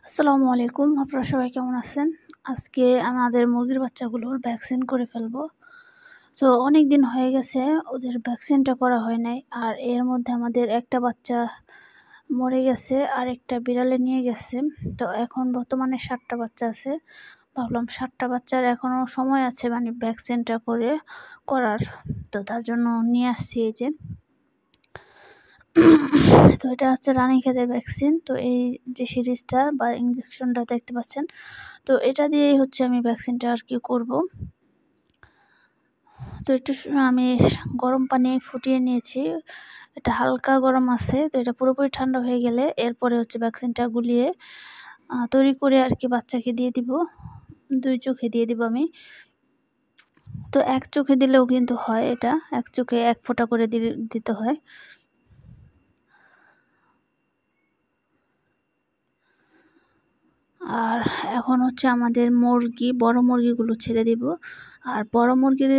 আসসালামু আলাইকুম। আপনারা সবাই কেমন আছেন? আজকে আমাদের মুরগির বাচ্চাগুলোর ভ্যাকসিন করে ফেলবো। তো অনেকদিন হয়ে গেছে ওদের ভ্যাকসিনটা করা হয় নাই। আর এর মধ্যে আমাদের একটা বাচ্চা মরে গেছে, আরেকটা বিড়ালে নিয়ে গেছে। তো এখন বর্তমানে ৭ টা বাচ্চা আছে। ভাবলাম ৭ টা বাচ্চার এখনো সময় আছে মানে ভ্যাকসিনটা করার। তো তার জন্য নিয়ে আসছি এই যে। তো এটা হচ্ছে রানীক্ষেতের ভ্যাকসিন। তো এই যে সিরিজটা বা ইনজেকশনটা দেখতে পাচ্ছেন। তো এটা দিয়েই হচ্ছে আমি ভ্যাকসিনটা আরকি করব। তো একটু আমি গরম পানি ফুটিয়ে নিয়েছি। এটা হালকা গরম আছে। তো এটা পুরোপুরি ঠান্ডা হয়ে গেলে এরপরে হচ্ছে ভ্যাকসিনটা গুলিয়ে তৈরি করে আরকি বাচ্চাকে দিয়ে দিব। ২ চোখে দিয়ে দিব আমি। তো ১ চোখে দিলেও কিন্তু হয় এটা। ১ চোখে ১ ফোঁটা করে দিতে হয়। আর এখন হচ্ছে আমাদের বড় মুরগিগুলো ছেড়ে দিব। আর বড় মুরগির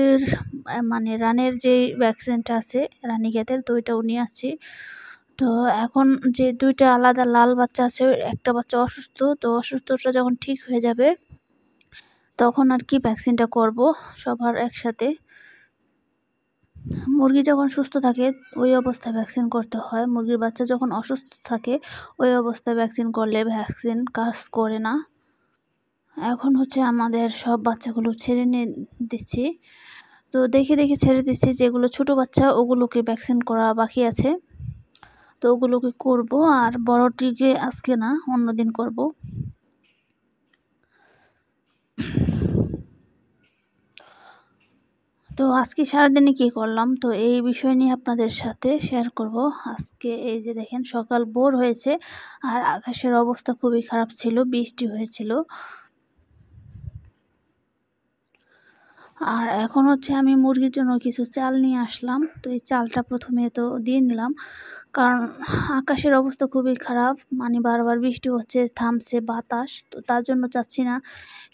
মানে রানের যেই ভ্যাকসিনটা আছে রানীক্ষেতের, তো ওইটাও নিয়ে আসছি। তো এখন যে ২ টা আলাদা লাল বাচ্চা আছে, একটা বাচ্চা অসুস্থ। তো অসুস্থটা যখন ঠিক হয়ে যাবে তখন আরকি ভ্যাকসিনটা করব সবার একসাথে। মুরগি যখন সুস্থ থাকে ওই অবস্থায় ভ্যাকসিন করতে হয়। মুরগির বাচ্চা যখন অসুস্থ থাকে ওই অবস্থায় ভ্যাকসিন করলে ভ্যাকসিন কাজ করে না। এখন হচ্ছে আমাদের সব বাচ্চাগুলো ছেড়ে দিচ্ছি। তো দেখে ছেড়ে দিচ্ছি, যেগুলো ছোট বাচ্চা ওগুলোকে ভ্যাকসিন করা বাকি আছে। তো ওগুলোকে করব, আর বড়টিকে আজকে না অন্যদিন করব। তো আজকে সারাদিনে কি করলাম তো এই বিষয় নিয়ে আপনাদের সাথে শেয়ার করব। আজকে এই যে দেখেন সকাল ভোর হয়েছে আর আকাশের অবস্থা খুবই খারাপ ছিল, বৃষ্টি হয়েছিল। আর এখন হচ্ছে আমি মুরগির জন্য কিছু চাল নিয়ে আসলাম। তো এই চালটা প্রথমে তো দিয়ে নিলাম, কারণ আকাশের অবস্থা খুবই খারাপ, মানে বারবার বৃষ্টি হচ্ছে, থামছে বাতাস। তো তার জন্য চাচ্ছি না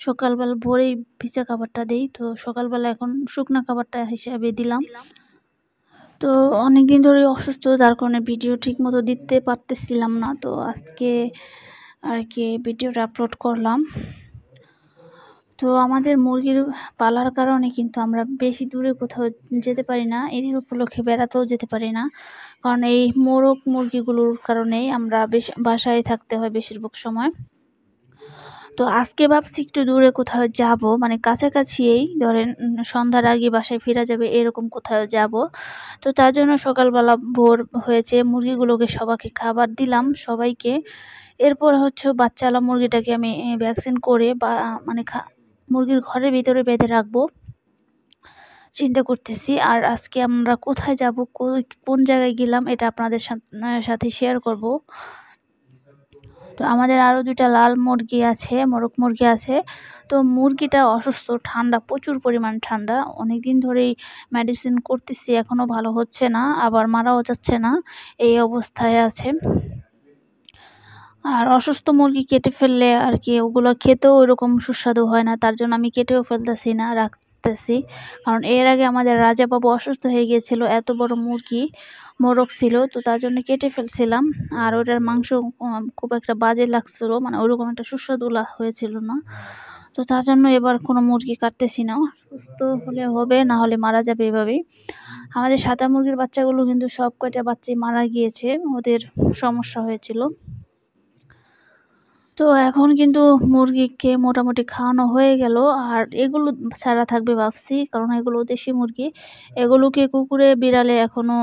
সকালবেলা ভোরেই ভিজা খাবারটা দেই। তো সকালবেলা এখন শুকনা খাবারটা হিসাবে দিলাম। তো অনেকদিন ধরেই অসুস্থ, যার কারণে ভিডিও ঠিকমতো দিতে পারতেছিলাম না। তো আজকে আরকি ভিডিওটা আপলোড করলাম। তো আমাদের মুরগির পালার কারণে কিন্তু আমরা বেশি দূরে কোথাও যেতে পারি না। ঈদের উপলক্ষে বেড়াতেও যেতে পারি না। কারণ এই মোরগ মুরগিগুলোর কারণেই আমরা বাসায় থাকতে হয় বেশিরভাগ সময়। তো আজকে ভাবছি একটু দূরে কোথাও যাবো, মানে কাছাকাছিই ধরেন সন্ধ্যার আগে বাসায় ফেরা যাবে এরকম কোথাও যাবো। তো তার জন্য সকালবেলা ভোর হয়েছে, মুরগিগুলোকে সবাইকে খাবার দিলাম সবাইকে। এরপর হচ্ছে বাচ্চাওয়ালা মুরগিটাকে আমি ভ্যাকসিন করে বা মানে মুরগির ঘরের ভিতরে বেঁধে রাখবো চিন্তা করতেছি। আর আজকে আমরা কোথায় যাবো, কোন জায়গায় গেলাম এটা আপনাদের সাথে শেয়ার করব। তো আমাদের আরও ২ টা লাল মুরগি আছে, মোরগ মুরগি আছে। তো মুরগিটা অসুস্থ, ঠান্ডা, প্রচুর পরিমাণ ঠান্ডা। অনেকদিন ধরেই মেডিসিন করতেছি, এখনও ভালো হচ্ছে না, আবার মারাও যাচ্ছে না, এই অবস্থায় আছে। আর অসুস্থ মুরগি কেটে ফেললে আরকি ওগুলো খেতেও ওরকম সুস্বাদু হয় না। তার জন্য আমি কেটেও ফেলতেছি না, রাখতেছি। কারণ এর আগে আমাদের রাজা বাবু অসুস্থ হয়ে গিয়েছিল। এত বড় মোরগ ছিল। তো তার জন্য কেটে ফেলছিলাম। আর ওটার মাংস খুব একটা বাজে লাগছিল। মানে ওরকম একটা সুস্বাদু হয়েছিল না। তো তার জন্য এবার কোনো মুরগি কাটতেছি না। সুস্থ হলে হবে, না হলে মারা যাবে এভাবেই। আমাদের সাদা মুরগির বাচ্চাগুলো কিন্তু সব কয়টা বাচ্চাই মারা গিয়েছে। ওদের সমস্যা হয়েছিল। তো এখন কিন্তু মুরগিকে মোটামুটি খাওয়ানো হয়ে গেল। আর এগুলো ছাড়া থাকবে ভাবছি, কারণ এগুলো দেশি মুরগি। এগুলোকে কুকুরে বিড়ালে এখনো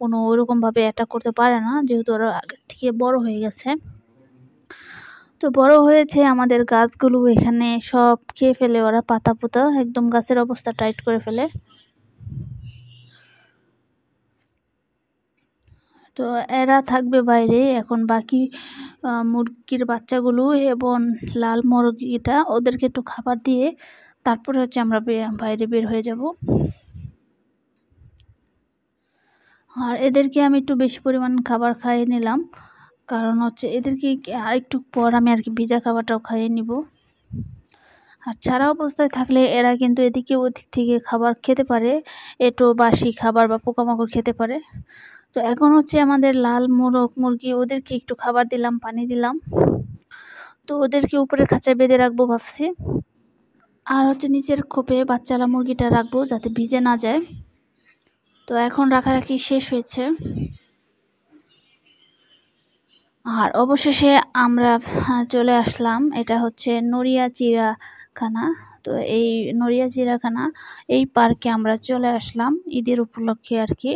কোনো ওরকমভাবে অ্যাটাক করতে পারে না, যেহেতু ওরা আগের থেকে বড় হয়ে গেছে। তো বড় হয়েছে, আমাদের গাছগুলো এখানে সব খেয়ে ফেলে ওরা, পাতা-পুতা একদম গাছের অবস্থা টাইট করে ফেলে। তো এরা থাকবে বাইরে। এখন বাকি মুরগির বাচ্চাগুলো এবং লাল মুরগিটা, ওদেরকে একটু খাবার দিয়ে তারপরে হচ্ছে আমরা বাইরে বের হয়ে যাব। আর এদেরকে আমি একটু বেশি পরিমাণ খাবার খাইয়ে নিলাম, কারণ হচ্ছে এদেরকে আরেকটু পর আমি আরকি ভিজা খাবারটাও খাইয়ে নিব। আর ছাড়া অবস্থায় থাকলে এরা কিন্তু এদিকে ওদিক থেকে খাবার খেতে পারে, একটু বাসি খাবার বা পোকামাকড় খেতে পারে। তো এখন হচ্ছে আমাদের লাল মুরগি, ওদেরকে একটু খাবার দিলাম, পানি দিলাম। তো ওদেরকে উপরের খাঁচায় বেঁধে রাখবো ভাবছি। আর হচ্ছে নিচের খোপে বাচ্চালা মুরগিটা রাখবো যাতে ভিজে না যায়। তো এখন রাখারাখি শেষ হয়েছে। আর অবশেষে আমরা চলে আসলাম, এটা হচ্ছে নড়িয়া চিড়িয়াখানা। তো এই নড়িয়া চিড়িয়াখানা এই পার্কে আমরা চলে আসলাম ঈদের উপলক্ষে আর কি।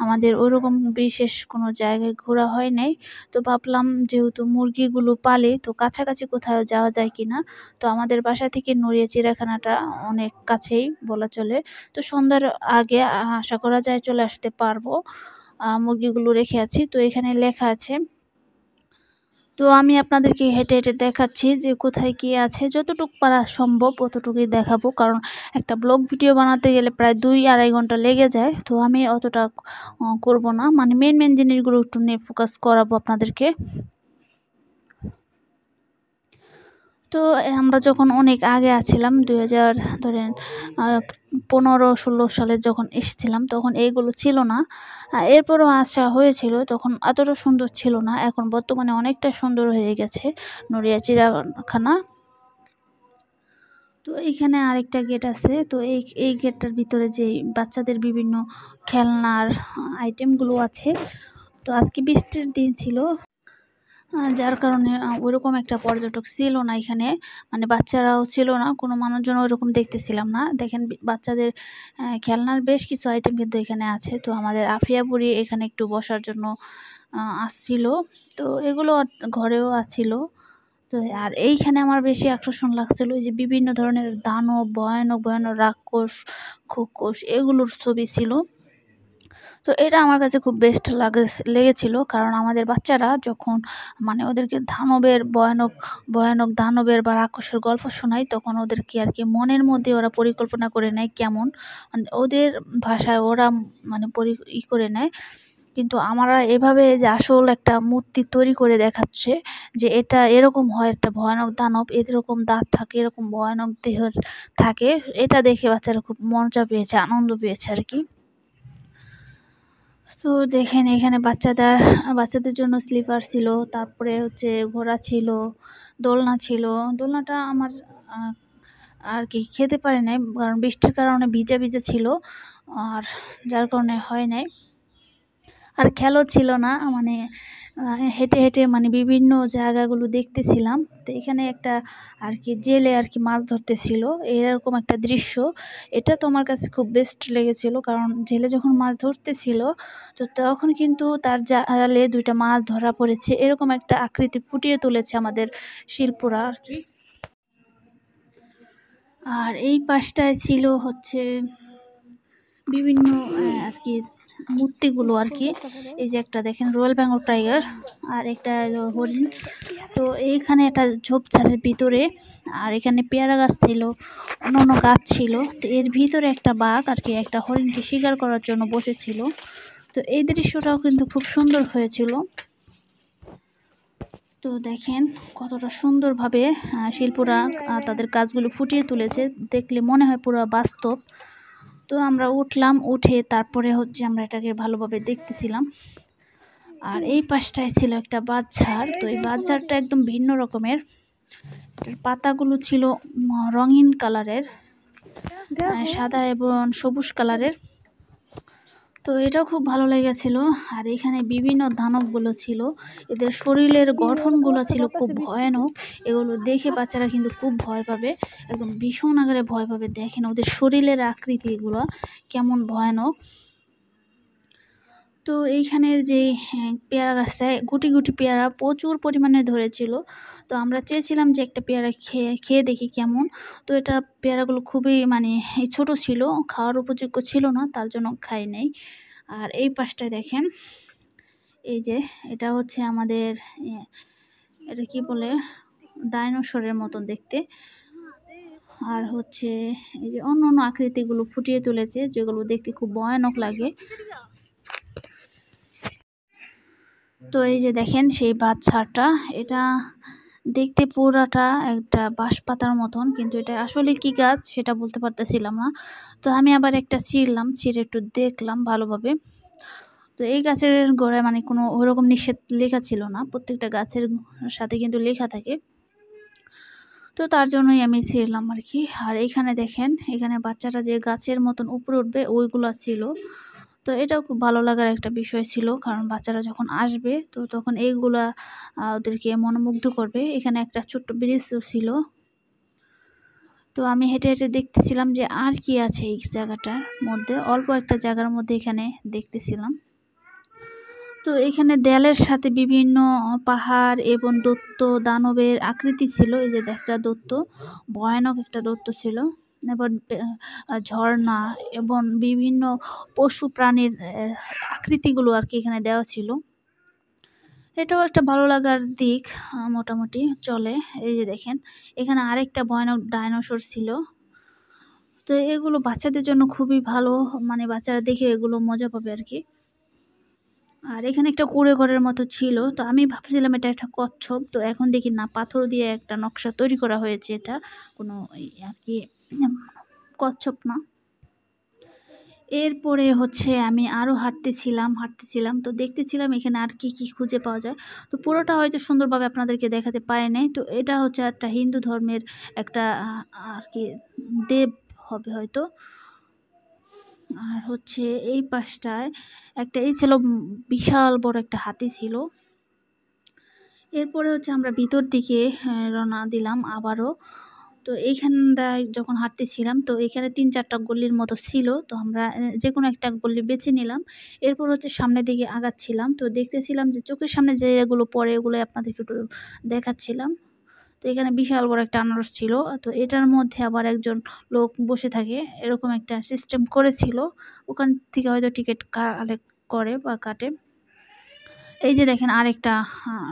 আমাদের ওরকম বিশেষ কোনো জায়গায় ঘোরা হয় নাই। তো ভাবলাম যেহেতু মুরগিগুলো পালি, তো কাছাকাছি কোথাও যাওয়া যায় কিনা। তো আমাদের বাসা থেকে নড়িয়া চিড়িয়াখানাটা অনেক কাছেই বলা চলে। তো সন্ধ্যার আগে আশা করা যায় চলে আসতে পারবো। মুরগিগুলো রেখে আছি, তো এখানে লেখা আছে। তো আমি আপনাদেরকে হেঁটে হেঁটে দেখাচ্ছি যে কোথায় কি আছে, যতটুকু পারা সম্ভব অতটুকুই দেখাবো, কারণ একটা ব্লগ ভিডিও বানাতে গেলে প্রায় 2-2.5 ঘন্টা লেগে যায়। তো আমি অতটা করব না, মানে মেন জিনিসগুলো একটু নিয়ে ফোকাস করাবো আপনাদেরকে। তো আমরা যখন অনেক আগে আছিলাম 2000 ধরেন 15-16 সালে যখন এসেছিলাম, তখন এইগুলো ছিল না। এরপরও আসা হয়েছিল, তখন এতটা সুন্দর ছিল না। এখন বর্তমানে অনেকটা সুন্দর হয়ে গেছে নড়িয়া চিড়িয়াখানা। তো এইখানে আরেকটা গেট আছে। তো এই গেটটার ভিতরে যে বাচ্চাদের বিভিন্ন খেলনার আইটেমগুলো আছে। তো আজকে বৃষ্টির দিন ছিল, যার কারণে ওইরকম একটা পর্যটক ছিল না এখানে, মানে বাচ্চারাও ছিল না, কোনো মানুষজন ওইরকম দেখতেছিলাম না। দেখেন বাচ্চাদের খেলনার বেশ কিছু আইটেম কিন্তু এখানে আছে। তো আমাদের আফিয়া বুড়ি এখানে একটু বসার জন্য আসছিল। তো এগুলো ঘরেও আছিল। তো আর এইখানে আমার বেশি আকর্ষণ লাগছিল যে বিভিন্ন ধরনের দানব, ভয়ানক ভয়ানক রাক্ষস, খোকস এগুলোর ছবি ছিল। তো এটা আমার কাছে খুব বেস্ট লেগেছিল, কারণ আমাদের বাচ্চারা যখন মানে ওদেরকে ভয়ানক ভয়ানক দানবের বা রাক্ষসের গল্প শোনাই, তখন ওদেরকে আর কি মনের মধ্যে ওরা পরিকল্পনা করে নেয় কেমন, মানে ওদের ভাষায় ওরা মানে করে নেয়। কিন্তু আমরা এভাবে যে আসল একটা মূর্তি তৈরি করে দেখাচ্ছে যে এটা এরকম হয়, একটা ভয়ানক দানব এরকম দাঁত থাকে, এরকম ভয়ানক দেহ থাকে, এটা দেখে বাচ্চারা খুব মজা পেয়েছে, আনন্দ পেয়েছে আর কি। তো দেখেন এখানে বাচ্চাদের জন্য স্লিপার ছিল, তারপরে হচ্ছে ঘোড়া ছিল, দোলনা ছিল। দোলনাটা আমার আর কি খেতে পারি নাই, কারণ বৃষ্টির কারণে ভিজা ছিল, আর যার কারণে হয় নাই। আর খেয়ালও ছিল না, মানে হেঁটে হেঁটে মানে বিভিন্ন জায়গাগুলো দেখতেছিলাম। তো এখানে একটা আর কি জেলে আর কি মাছ ধরতেছিল, এরকম একটা দৃশ্য। এটা তো আমার কাছে খুব বেস্ট লেগেছিল, কারণ জেলে যখন মাছ ধরতেছিল, তো তখন কিন্তু তার জালে 2টা মাছ ধরা পড়েছে, এরকম একটা আকৃতি ফুটিয়ে তুলেছে আমাদের শিল্পরা আর কি। আর এই পাশটায় ছিল হচ্ছে বিভিন্ন আর কি মূর্তিগুলো আর কি। এই যে একটা দেখেন রয়্যাল বেঙ্গল টাইগার, আর একটা হরিণ। তো এইখানে একটা ঝোপঝাড়ের ভিতরে, আর এখানে পেয়ারা গাছ ছিল, অন্য গাছ ছিল। তো এর ভিতরে একটা বাঘ আর কি একটা হরিণকে শিকার করার জন্য বসেছিল। তো এই দৃশ্যটাও কিন্তু খুব সুন্দর হয়েছিল। তো দেখেন কতটা সুন্দরভাবে শিল্পরা তাদের কাজগুলো ফুটিয়ে তুলেছে, দেখলে মনে হয় পুরো বাস্তব। তো আমরা উঠলাম, উঠে তারপরে হচ্ছে আমরা এটাকে ভালোভাবে দেখতেছিলাম। আর এই পাশটায় ছিল একটা বাঁশঝাড়। তো এই বাঁশঝাড়টা একদম ভিন্ন রকমের, এটার পাতাগুলো ছিল রঙিন কালারের, সাদা এবং সবুজ কালারের। তো এটাও খুব ভালো লেগেছিল। আর এখানে বিভিন্ন দানবগুলো ছিল, এদের শরীরের গঠনগুলো ছিল খুব ভয়ানক। এগুলো দেখে বাচ্চারা কিন্তু খুব ভয় পাবে, একদম ভীষণ আকারে ভয় পাবে। দেখেন ওদের শরীরের আকৃতিগুলো কেমন ভয়ানক। তো এইখানের যে পেয়ারা গাছটায় গুটি গুটি পেয়ারা প্রচুর পরিমাণে ধরেছিল। তো আমরা চেয়েছিলাম যে একটা পেয়ারা খেয়ে দেখি কেমন। তো এটা পেয়ারাগুলো খুবই মানে ছোট ছিল, খাওয়ার উপযোগ্য ছিল না, তার জন্য খাই নাই। আর এই পাশটায় দেখেন, এই যে এটা হচ্ছে আমাদের এটা কি বলে, ডাইনোসরের মতন দেখতে। আর হচ্ছে এই যে অন্য আকৃতিগুলো ফুটিয়ে তুলেছে, যেগুলো দেখতে খুব ভয়ানক লাগে। তো এই যে দেখেন সেই বাচ্চাটা, এটা দেখতে পুরাটা একটা বাঁশ পাতার মতন, কিন্তু এটা আসলে কি গাছ সেটা বলতে পারতেছিলাম না। তো আমি আবার একটা ছিঁড়লাম, ছিঁড়ে একটু দেখলাম ভালোভাবে। তো এই গাছের গোড়ায় মানে কোনো ওরকম নিষেধ লেখা ছিল না, প্রত্যেকটা গাছের সাথে কিন্তু লেখা থাকে। তো তার জন্যই আমি ছিলাম আরকি। আর এইখানে দেখেন, এখানে বাচ্চারা যে গাছের মতন উপরে উঠবে ওইগুলা ছিল। তো এটাও খুব ভালো লাগার একটা বিষয় ছিল। কারণ বাচ্চারা যখন আসবে তো তখন এইগুলা ওদেরকে মনোমুগ্ধ করবে। এখানে একটা ছোট্ট ব্রিজও ছিল। তো আমি হেঁটে, হেঁটে দেখতেছিলাম যে আর কি আছে এই জায়গাটার মধ্যে। অল্প একটা জায়গার মধ্যে এখানে দেখতেছিলাম। তো এখানে দেয়ালের সাথে বিভিন্ন পাহাড় এবং দৈত্য, দানবের আকৃতি ছিল। এই যে একটা দৈত্য, ভয়ানক একটা দৈত্য ছিল। এবং ঝর্ণা এবং বিভিন্ন পশু প্রাণীর আকৃতিগুলো আরকি এখানে দেওয়া ছিল। এটাও একটা ভালো লাগার দিক, মোটামুটি চলে। এই যে দেখেন, এখানে আরেকটা ভয়ানক ডায়নোসর ছিল। তো এগুলো বাচ্চাদের জন্য খুবই ভালো, মানে বাচ্চারা দেখে এগুলো মজা পাবে আরকি। আর এখানে একটা কুঁড়েঘরের মতো ছিল। তো আমি ভাবছিলাম এটা একটা কচ্ছপ। তো এখন দেখি না, পাথর দিয়ে একটা নকশা তৈরি করা হয়েছে এটা। কোনো আরকি কচ্ছপ না। এরপরে হচ্ছে আমি আরও হাঁটতেছিলাম। তো দেখতেছিলাম এখানে আর কি, কি খুঁজে পাওয়া যায়। তো পুরোটা হয়তো সুন্দরভাবে আপনাদেরকে দেখাতে পারি নাই। তো এটা হচ্ছে একটা হিন্দু ধর্মের একটা আরকি দেব হবে হয়তো। আর হচ্ছে এই পাশটায় একটা এই ছিল, বিশাল বড় একটা হাতি ছিল। এরপরে হচ্ছে আমরা ভিতর দিকে রওনা দিলাম আবারও। তো এইখানটায় যখন হাঁটতেছিলাম তো এখানে ৩-৪ টা গলির মতো ছিল। তো আমরা যেকোনো একটা গলি বেছে নিলাম। এরপর হচ্ছে সামনের দিকে আগাচ্ছিলাম। তো দেখতেছিলাম যে চোখের সামনে যে এগুলো পড়ে ওগুলোই আপনাদেরকে একটু দেখাচ্ছিলাম। তো এখানে বিশাল বড় একটা আনারস ছিল। তো এটার মধ্যে আবার একজন লোক বসে থাকে, এরকম একটা সিস্টেম করেছিল। ওখান থেকে হয়তো টিকিট কালেক্ট করে বা কাটে। এই যে দেখেন আরেকটা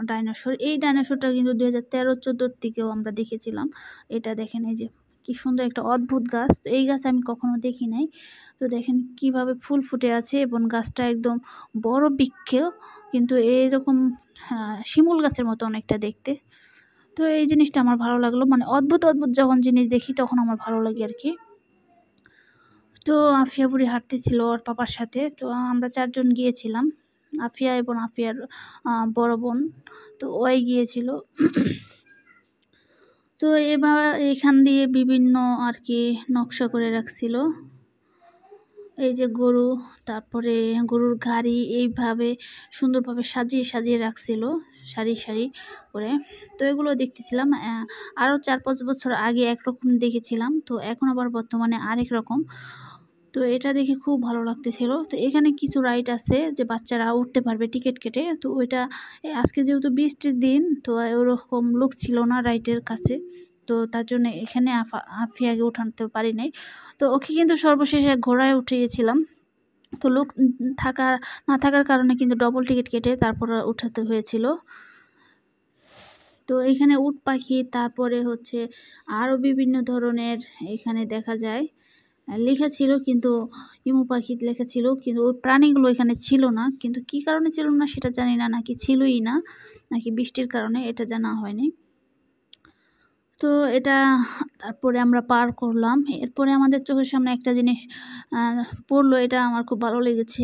ডাইনোসর। এই ডাইনোসরটা কিন্তু ২০১৩-১৪ র দিকেও আমরা দেখেছিলাম। এটা দেখেন, এই যে কি সুন্দর একটা অদ্ভুত গাছ। তো এই গাছ আমি কখনো দেখি নাই। তো দেখেন কিভাবে ফুল ফুটে আছে এবং গাছটা একদম বড় বৃক্ষ, কিন্তু এইরকম শিমুল গাছের মতো অনেকটা দেখতে। তো এই জিনিসটা আমার ভালো লাগলো। মানে অদ্ভুত, অদ্ভুত যখন জিনিস দেখি তখন আমার ভালো লাগে আরকি। তো আফিয়া বুড়ি হাঁটতেছিল ওর পাপার সাথে। তো আমরা ৪ জন গিয়েছিলাম। আফিয়া এবং আফিয়ার বড় বোন। তো ওই গিয়েছিল। তো এবার এখান দিয়ে বিভিন্ন আরকি নকশা করে রাখছিল। এই যে গরু, তারপরে গরুর গাড়ি এইভাবে সুন্দরভাবে সাজিয়ে, সাজিয়ে রাখছিল সারি, সারি করে। তো এগুলো দেখতেছিলাম। আরও ৪-৫ বছর আগে একরকম দেখেছিলাম। তো এখন আবার বর্তমানে আরেক রকম। তো এটা দেখে খুব ভালো লাগতেছিল। তো এখানে কিছু রাইড আছে যে বাচ্চারা উঠতে পারবে টিকিট কেটে। তো ওইটা আজকে যেহেতু বৃষ্টির দিন, তো ওরকম লোক ছিল না রাইডের কাছে। তো তার জন্য এখানে আফিয়াকে উঠাতে পারি নাই। তো ওকে কিন্তু সর্বশেষে ঘোড়ায় উঠিয়েছিলাম। তো লোক না থাকার কারণে কিন্তু ডবল টিকিট কেটে তারপরে উঠাতে হয়েছিল। তো এখানে উট পাখি, তারপরে হচ্ছে আরও বিভিন্ন ধরনের এখানে দেখা যায়। লেখা ছিল কিন্তু ইমু পাখি লেখা ছিল, কিন্তু ওই প্রাণীগুলো এখানে ছিল না। কিন্তু কী কারণে ছিল না সেটা জানি না, নাকি ছিলই না, নাকি বৃষ্টির কারণে, এটা জানা হয়নি। তো এটা তারপরে আমরা পার করলাম। এরপরে আমাদের চোখের সামনে একটা জিনিস পড়লো, এটা আমার খুব ভালো লেগেছে।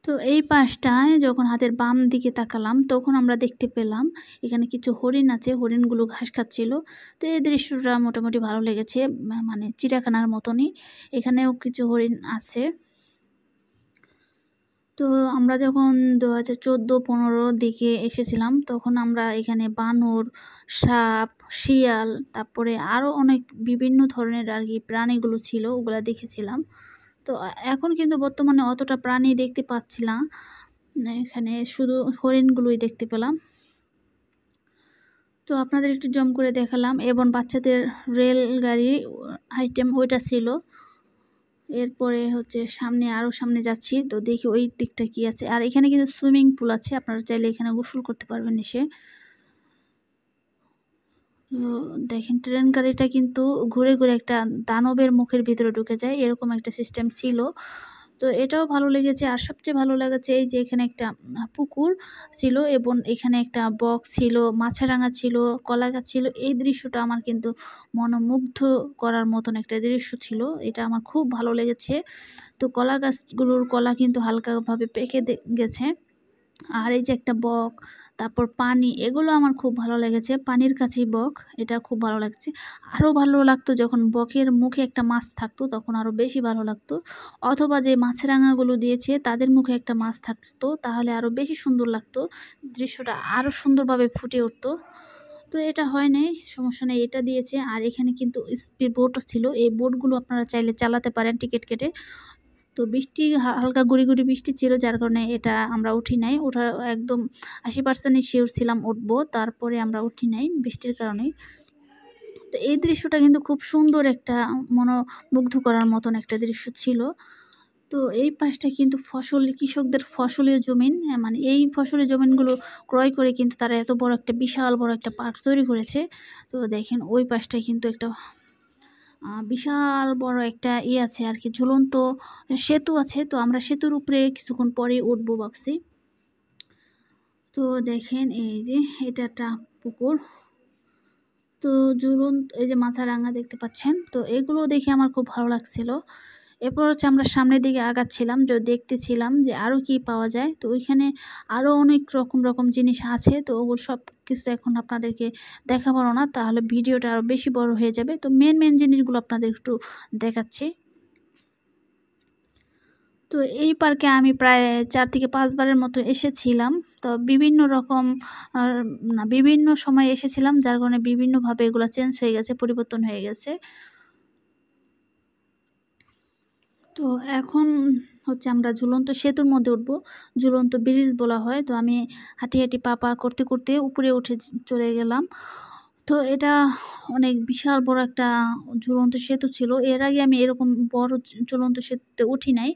তো এই পাশটায় যখন হাতের বাম দিকে তাকালাম তখন আমরা দেখতে পেলাম এখানে কিছু হরিণ আছে, হরিণগুলো ঘাস খাচ্ছিল। তো এই দৃশ্যটা মোটামুটি ভালো লেগেছে, মানে চিড়িয়াখানার মতনই। এখানেও কিছু হরিণ আছে। তো আমরা যখন ২০১৪-১৫ দিকে এসেছিলাম তখন আমরা এখানে বানর, সাপ, শিয়াল, তারপরে আরও অনেক বিভিন্ন ধরনের আরকি প্রাণীগুলো ছিল, ওগুলা দেখেছিলাম। তো এখন কিন্তু বর্তমানে অতটা প্রাণী দেখতে পাচ্ছি না। এখানে শুধু হরিণগুলোই দেখতে পেলাম। তো আপনাদের একটু জুম করে দেখালাম এবং বাচ্চাদের রেলগাড়ি আইটেম ওইটা ছিল। এরপরে হচ্ছে আরও সামনে যাচ্ছি, তো দেখি ওই দিকটা কি আছে। আর এখানে কিন্তু সুইমিং পুল আছে, আপনারা চাইলে এখানে গোসল করতে পারবেন এসে। তো দেখেন ট্রেন গাড়িটা কিন্তু ঘুরে, ঘুরে একটা দানবের মুখের ভিতরে ঢুকে যায়, এরকম একটা সিস্টেম ছিল। তো এটাও ভালো লেগেছে। আর সবচেয়ে ভালো লেগেছে এই যে এখানে একটা পুকুর ছিল এবং এখানে একটা বক্স ছিল, মাছরাঙা ছিল, কলাগাছ ছিল। এই দৃশ্যটা আমার কিন্তু মনোমুগ্ধ করার মতন একটা দৃশ্য ছিল। এটা আমার খুব ভালো লেগেছে। তো কলা গাছগুলোর কলা কিন্তু হালকাভাবে পেকে গেছে। আর এই যে একটা বক, তারপর পানি, এগুলো আমার খুব ভালো লেগেছে। পানির কাছেই বক, এটা খুব ভালো লাগছে। আরও ভালো লাগতো যখন বকের মুখে একটা মাছ থাকতো, তখন আরও বেশি ভালো লাগতো। অথবা যে মাছরাঙাগুলো দিয়েছে তাদের মুখে একটা মাছ থাকতো, তাহলে আরও বেশি সুন্দর লাগতো। দৃশ্যটা আরও সুন্দরভাবে ফুটে উঠতো। তো এটা হয় নাই, সমস্যা নেই, এটা দিয়েছে। আর এখানে কিন্তু স্পিড বোটও ছিল। এই বোটগুলো আপনারা চাইলে চালাতে পারেন টিকিট কেটে। তো বৃষ্টি হালকা গুঁড়ি, গুঁড়ি বৃষ্টি ছিল, যার কারণে এটা আমরা উঠি নাই। ওঠার একদম 80% শিওর ছিলাম উঠবো। তারপরে আমরা উঠি নাই বৃষ্টির কারণেই। তো এই দৃশ্যটা কিন্তু খুব সুন্দর একটা মনোমুগ্ধ করার মতন একটা দৃশ্য ছিল। তো এই পাশটা কিন্তু কৃষকদের ফসলীয় জমিন। মানে এই ফসলি জমিনগুলো ক্রয় করে কিন্তু তারা এত বড় একটা বিশাল বড় একটা পার্ক তৈরি করেছে। তো দেখেন ওই পাশটায় কিন্তু একটা বিশাল বড় একটা আছে আরকি, ঝুলন্ত সেতু আছে। তো আমরা সেতুর উপরে কিছুক্ষণ পরেই উঠবো ভাবছি। তো দেখেন এই যে এটা একটা পুকুর। তো এই যে মাছরাঙা দেখতে পাচ্ছেন। তো এগুলো দেখে আমার খুব ভালো লাগছিল। এরপর হচ্ছে আমরা সামনের দিকে আগাচ্ছিলাম, দেখতেছিলাম যে আরো কি পাওয়া যায়। তো ওইখানে আরো অনেক রকম জিনিস আছে। তো ওগুলো সবকিছু এখন আপনাদেরকে দেখাবো না, তাহলে ভিডিওটা আরো বেশি বড় হয়ে যাবে। তো মেন জিনিসগুলো আপনাদের একটু দেখাচ্ছি। তো এই পার্কে আমি প্রায় ৪ থেকে ৫ বারের মতো এসেছিলাম। তো বিভিন্ন রকম আর না, বিভিন্ন সময় এসেছিলাম, যার কারণে বিভিন্নভাবে এগুলা চেঞ্জ হয়ে গেছে, পরিবর্তন হয়ে গেছে। তো এখন হচ্ছে আমরা ঝুলন্ত সেতুর মধ্যে উঠবো। ঝুলন্ত ব্রিজ বলা হয়। তো আমি হাঁটি পা করতে উপরে উঠে চলে গেলাম। তো এটা অনেক বিশাল বড় একটা ঝুলন্ত সেতু ছিল। এর আগে আমি এরকম বড় ঝুলন্ত সেতুতে উঠি নাই।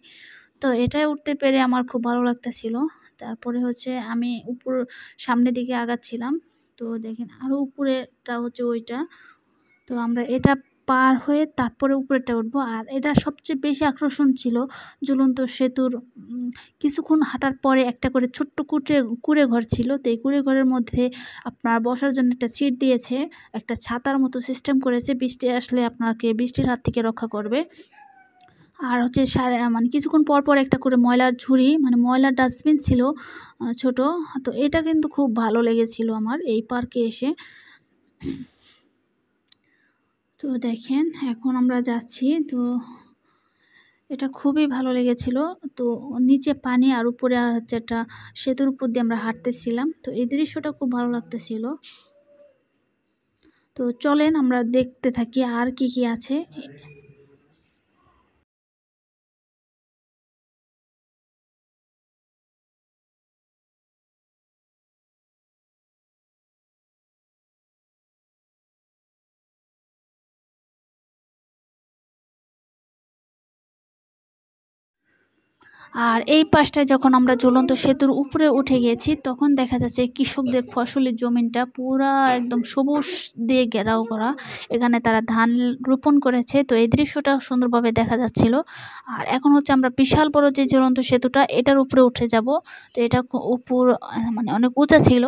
তো এটায় উঠতে পেরে আমার খুব ভালো লাগতেছিল। তারপরে হচ্ছে আমি সামনের দিকে আগাচ্ছিলাম। তো দেখেন আরো উপরেরটা হচ্ছে ওইটা। তো আমরা এটা পার হয়ে তারপরে উপরেরটা উঠবো। আর এটা সবচেয়ে বেশি আকর্ষণ ছিল ঝুলন্ত সেতুর কিছুক্ষণ হাঁটার পরে একটা করে ছোট্ট কুঁড়ে ঘর ছিল। তো এই কুঁড়ে ঘরের মধ্যে আপনার বসার জন্য একটা সিট দিয়েছে। একটা ছাতার মতো সিস্টেম করেছে। বৃষ্টি আসলে আপনাকে বৃষ্টির হাত থেকে রক্ষা করবে। আর হচ্ছে মানে কিছুক্ষণ পর একটা করে ময়লার ঝুড়ি, মানে ময়লার ডাস্টবিন ছিল ছোট। তো এটা কিন্তু খুব ভালো লেগেছিল আমার এই পার্কে এসে। তো দেখেন এখন আমরা যাচ্ছি। তো এটা খুবই ভালো লেগেছিল। তো নিচে পানি আর উপরে হচ্ছে একটা সেতুর উপর দিয়ে আমরা হাঁটতেছিলাম। তো এই দৃশ্যটা খুব ভালো লাগতেছিল। তো চলেন আমরা দেখতে থাকি আর কি আছে। আর এই পাশটায় যখন আমরা ঝুলন্ত সেতুর উপরে উঠে গেছি, তখন দেখা যাচ্ছে কৃষকদের ফসলের জমিনটা পুরা একদম সবুজ দিয়ে ঘেরাও করা। এখানে তারা ধান রোপণ করেছে। তো এই দৃশ্যটা সুন্দরভাবে দেখা যাচ্ছিল। আর এখন হচ্ছে আমরা বিশাল বড় যে ঝুলন্ত সেতুটা, এটার উপরে উঠে যাব। তো এটা উপর মানে অনেক উঁচা ছিল।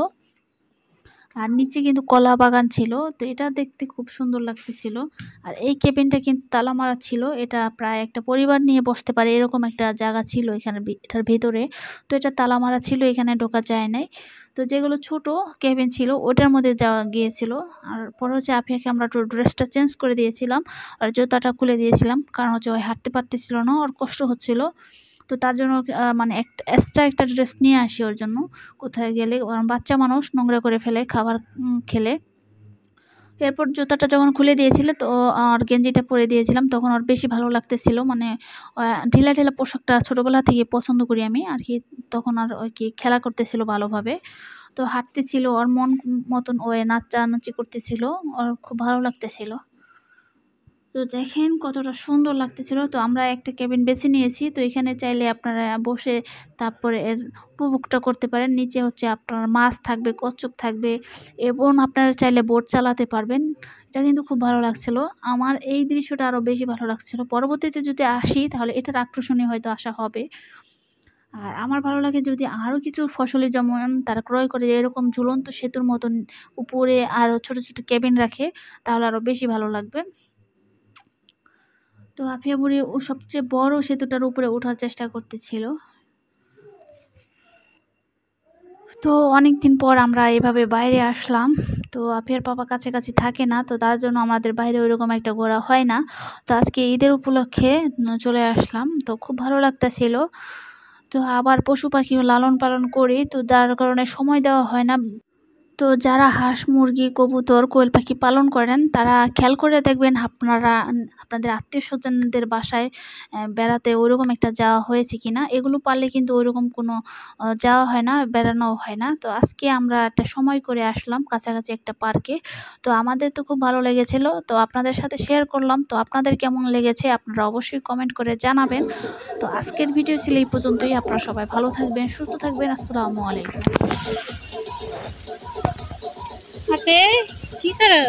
আর নিচে কিন্তু কলা বাগান ছিল। তো এটা দেখতে খুব সুন্দর লাগতেছিল। আর এই কেবিনটা কিন্তু তালা মারা ছিল। এটা প্রায় একটা পরিবার নিয়ে বসতে পারে এরকম একটা জায়গা ছিল এখানে, এটার ভেতরে। তো এটা তালা মারা ছিল, এখানে ঢোকা যায় নাই। তো যেগুলো ছোট কেবিন ছিল ওটার মধ্যে যাওয়া গিয়েছিল। আর পরে হচ্ছে আফিয়াকে আমরা একটু ড্রেসটা চেঞ্জ করে দিয়েছিলাম আর জুতাটা খুলে দিয়েছিলাম, কারণ হচ্ছে ওই হাঁটতে পারতেছিল না, ওর কষ্ট হচ্ছিল। তো তার জন্য মানে একটা এক্সট্রা একটা ড্রেস নিয়ে আসি ওর জন্য। কোথায় গেলে বাচ্চা মানুষ নোংরা করে ফেলে খাবার খেলে। এরপর জুতাটা যখন খুলে দিয়েছিল, তো আর গেঞ্জিটা পরে দিয়েছিলাম, তখন ওর বেশি ভালো লাগতেছিল। মানে ঢিলা পোশাকটা ছোটোবেলা থেকে পছন্দ করি আমি আর কি। তখন আর ওই কি খেলা করতেছিল ভালোভাবে। তো হাঁটতেছিল ওর মন মতন, ও নাচানাচি করতেছিল, ওর খুব ভালো লাগতেছিল। তো দেখেন কতটা সুন্দর লাগতেছিল। তো আমরা একটা কেবিন বেছে নিয়েছি। তো এখানে চাইলে আপনারা বসে তারপরে এর উপভোগটা করতে পারেন। নিচে হচ্ছে আপনার মাছ থাকবে, কচ্ছপ থাকবে এবং আপনারা চাইলে বোট চালাতে পারবেন। এটা কিন্তু খুব ভালো লাগছিল। আমার এই দৃশ্যটা আরও বেশি ভালো লাগছিল। পরবর্তীতে যদি আসি তাহলে এটার আকর্ষণীয় হয়তো আসা হবে। আর আমার ভালো লাগে যদি আরও কিছু ফসলি যেমন তারা ক্রয় করে এরকম ঝুলন্ত সেতুর মতন উপরে আরও ছোট কেবিন রাখে, তাহলে আরও বেশি ভালো লাগবে। তো আফিয়া বুড়ি ও সবচেয়ে বড় সেতুটার উপরে ওঠার চেষ্টা করতেছিল। তো অনেকদিন পর আমরা এভাবে বাইরে আসলাম। তো আপিয়ার পাপা কাছাকাছি থাকে না। তো তার জন্য আমাদের বাইরে ওইরকম একটা ঘোরা হয় না। তো আজকে ঈদের উপলক্ষে চলে আসলাম। তো খুব ভালো লাগতাছিল। তো আবার পশু-পাখিও লালন-পালন করি। তো যার কারণে সময় দেওয়া হয় না। তো যারা হাঁস, মুরগি, কবুতর, কোয়েল পাখি পালন করেন তারা খেয়াল করে দেখবেন আপনারা আপনাদের আত্মীয়স্বজনদের বাসায় বেড়াতে ওইরকম একটা যাওয়া হয়েছে কিনা। এগুলো পারলে কিন্তু ওইরকম কোনো যাওয়া হয় না, বেড়ানোও হয় না। তো আজকে আমরা একটা সময় করে আসলাম কাছাকাছি একটা পার্কে। তো আমাদের তো খুব ভালো লেগেছিল। তো আপনাদের সাথে শেয়ার করলাম। তো আপনাদের কেমন লেগেছে আপনারা অবশ্যই কমেন্ট করে জানাবেন। তো আজকের ভিডিও ছিল এই পর্যন্তই। আপনারা সবাই ভালো থাকবেন, সুস্থ থাকবেন। আসসালামু আলাইকুম। আপে কি করো?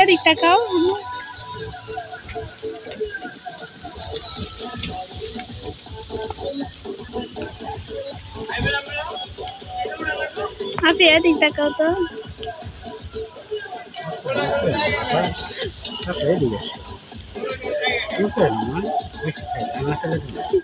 এদিক তাকাও। আপনি এদিক তাকাও তো। Apa ya dia? Bukan, bersih. Masalah tu.